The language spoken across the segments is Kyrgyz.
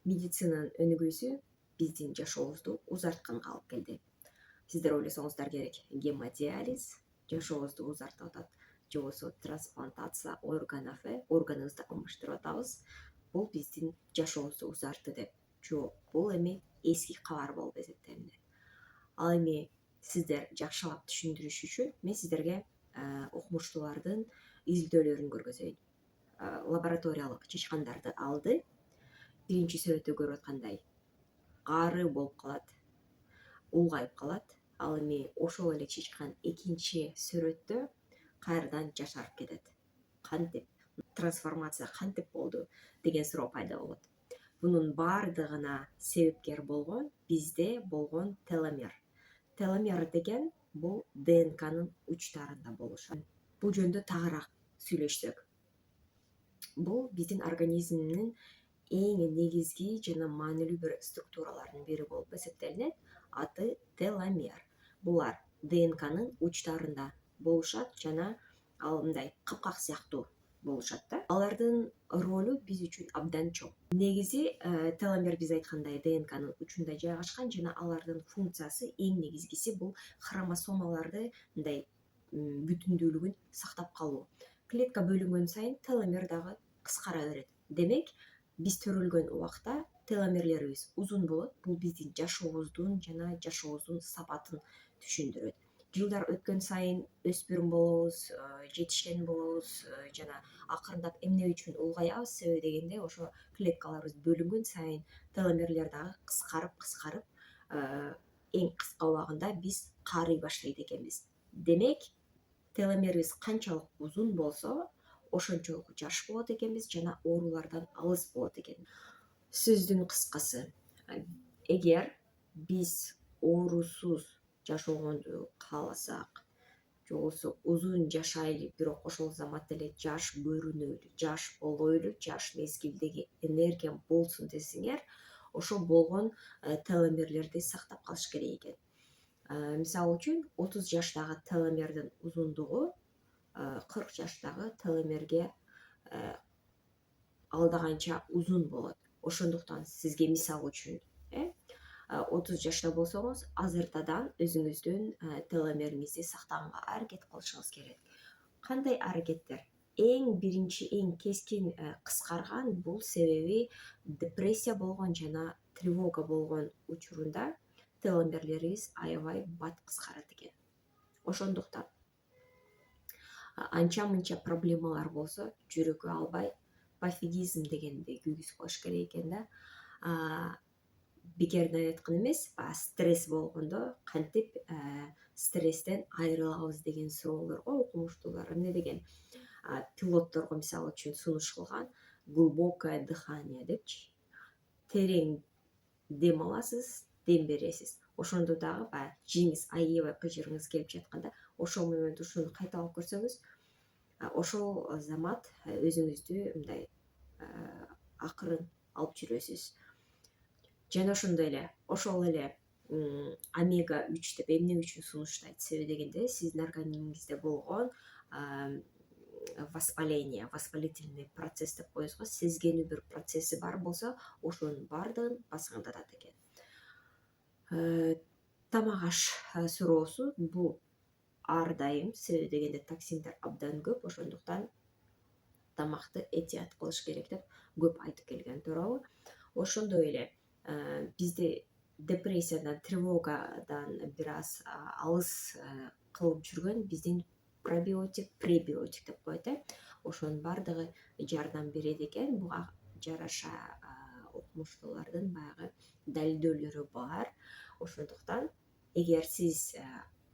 медицинанын өнүгүүсү биздин жашообузду узартканга алып келди. Сиздер ойлосоңуздар керек, гемодиализ жашообузду узартып атат же болбосо трансплантация органыбызды алмаштырып атабыз, бул биздин жашообузду узартты деп. Жок, бул эми эски кабар болуп эсептелинет. Ал эми сиздер жакшылап түшүндүрүш үчүн мен сиздерге окумуштуулардын изилдөөлөрүн көргөзөйүн. Лабораториялык чычкандарды алды. Биринчи сүрөттө көрүп аткандай ары болуп калат, улгайып калат. Ал эми ошол эле чычкан экинчи сүрөттө кайрадан жашарып кетет. Кантип трансформация кантип болду деген суроо пайда болот. Бунун баардыгына себепкер болгон бизде болгон теломер. Теломер деген бул ДНКнын учтарында болушат. Бул жөнүндө тагыраак сүйлөшсөк, бул биздин организмдин эң негизги жана маанилүү бир структуралардын бири болуп эсептелинет. Аты теломер. Булар ДНКнын учтарында болушат жана ал мындай капкак сыяктуу болушат да. Алардын ролу биз үчүн абдан чоң. Негизи теломер биз айткандай ДНКнын учунда жайгашкан жана алардын функциясы эң негизгиси бул хромосомаларды мындай бүтүндүүлүгүн сактап калуу. Клетка бөлүнгөн сайын теломер дагы кыскара берет. Демек, биз төрөлгөн убакта теломерлерибиз узун болот. Бул биздин жашообуздун жана жашообуздун сапатын түшүндүрөт. Жылдар өткөн сайын өспүрүм болобуз, жетишкен болобуз жана акырындап эмне үчүн улгаябыз себеби дегенде ошо клеткаларыбыз бөлүнгөн сайын теломерлер дагы кыскарып эң кыска убагында биз карый баштайт экенбиз. Демек, теломерибиз канчалык узун болсо, ошончолук жаш болот экенбиз жана оорулардан алыс болот экен. Сөздүн кыскасы, эгер биз оорусуз жашогонду кааласак, же болбосо узун жашайлы, бирок ошол заматта эле жаш көрүнөлү, жаш болойлу, жаш мезгилдеги энергиям болсун десеңер, ошо болгон теломерлерди сактап калыш керек экен. Мисалы үчүн 30 жаштагы теломердин узундугу 40 жаштагы теломерге алдаганча узун болот. Ошондуктан сизге мисал үчүн 30 жашта болсоңуз, азыртадан өзүңүздүн теломериңизди сактаганга аракет кылышыңыз керек. Кандай аракеттер? Эң биринчи, эң кескин кыскарган бул себеби депрессия болгон жана тревога болгон учурунда теломерлерибиз аябай бат кыскарат экен. Ошондуктан анча-мынча проблемалар болсо, жүрөгү албай пофигизм дегенди күйгүз кылыш керек экен да. Бекерден айткан эмес, стресс болгондо кантип стресстен айрылабыз деген суроолорго окумуштуулар эмне деген? Пилотторго мисалы үчүн сунуш кылган глубокое дыхание депчи. Терең дем аласыз, дем бересиз. Ошондо дагы баягы жеңиз аябай кыжырыңыз келип жатканда, ошол момент ушуну кайталап көрсөңүз, ошол замат өзүңүздү мындай акырын алып жүрөсүз. Жана ошондой эле, ошол эле омега 3 деп эмне үчүн сунуштайт? Себеби дегенде сиздин организмиңизде болгон воспаление, воспалительный процесс деп коебуз го, сезгенүү бир процесси бар болсо, ошонун баардыгын басаңдатат экен. Тамак аш суроосу бул ар дайым, себеби дегенде токсиндер абдан көп, ошондуктан тамакты этият кылыш керек деп көп айтып келген, туурабы? Ошондой эле бизди депрессиядан, тревогадан бир аз алыс кылып жүргөн биздин пробиотик, пребиотик деп коет. Ошонун баардыгы жардам берет экен. Буга жараша окумуштуулардын баягы далилдөөлөрү бар. Ошондуктан эгер сиз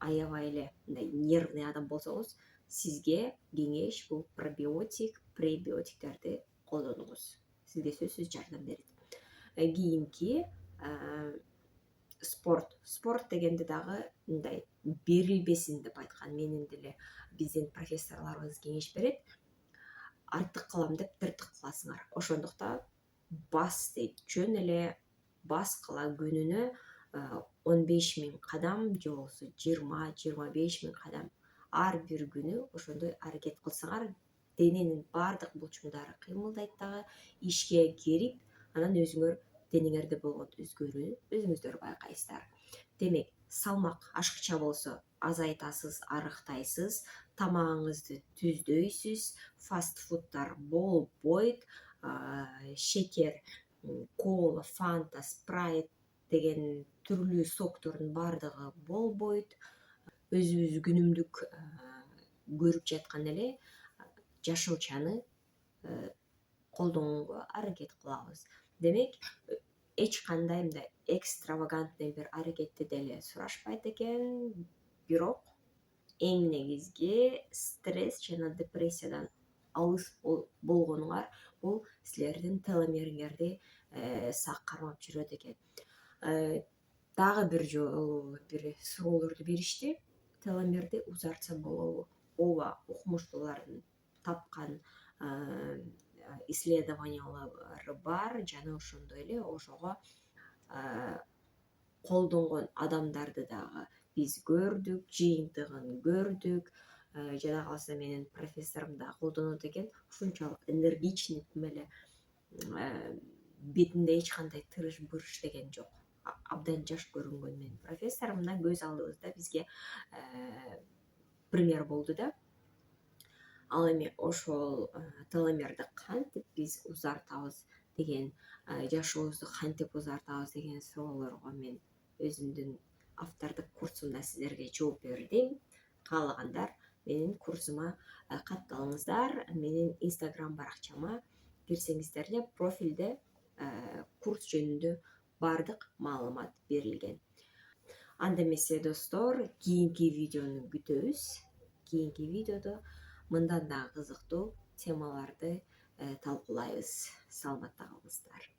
аябай эле мындай нервный адам болсоңуз, сизге кеңеш бул пробиотик, пребиотиктерди колдонуңуз. Сизге сөзсүз жардам берет. Кийинки спорт дегенде дагы мындай берилбесин деп айткан. Менин деле биздин профессорлорубуз кеңеш берет. Артык кылам деп тыртык кыласыңар. Ошондуктан бас дейт, жөн эле баскыла күнүнө 15 000 кадам же болбосо 20-25 000 кадам ар бир күнү ошондой аракет кылсаңар, дененин баардык булчуңдары кыймылдайт дагы, ишке кирип, анан өзүңөр денеңерде болгон өзгөрүүнү өзүңүздөр байкайсыздар. Демек, салмак ашыкча болсо азайтасыз, арыктайсыз, тамагыңызды түздөйсүз, фаст фудтар болбойт, шекер, кола, фанта, спрайт деген түрлүү соктордун баардыгы болбойт. Өзүбүз күнүмдүк көрүп жаткан эле жашоочаны колдонууга аракет кылабыз. Демек, эч кандай мындай экстравагантный бир аракетти деле сурашпайт экен, бирок эң негизги стресс жана депрессиядан алыс болгонуңар бул силердин теломериңерди сак кармап жүрөт экен. Дагы бир жолу бир суроолорду беришти. Теломерди узартса болобу? Ооба, укмуштуулардын тапкан исследованиялары бар жана ошондой эле ошого колдонгон адамдарды дагы биз көрдүк, жыйынтыгын көрдүк. Жада калса менин профессорум да колдонот экен. Ушунчалык энергичный эле, бетинде эч кандай тырыш-бырыш деген жок. Абдан жаш көрүнгөн менин профессорум мына көз алдыбызда бизге пример болду да. Ал эми ошол теломерди кантип биз узартабыз деген, жашообузду кантип узартабыз деген суроолорго мен өзүмдүн автордук курсумда сиздерге жооп бердим. Каалагандар менин курсума катталыңыздар. Менин инстаграм баракчама кирсеңиздер эле профилде курс жөнүндө баардык маалымат берилген. Анда эмесе достор, кийинки видеону күтөбүз. Кийинки видеодо мындан да кызыктуу темаларды талкуулайбыз. Саламатта калыңыздар.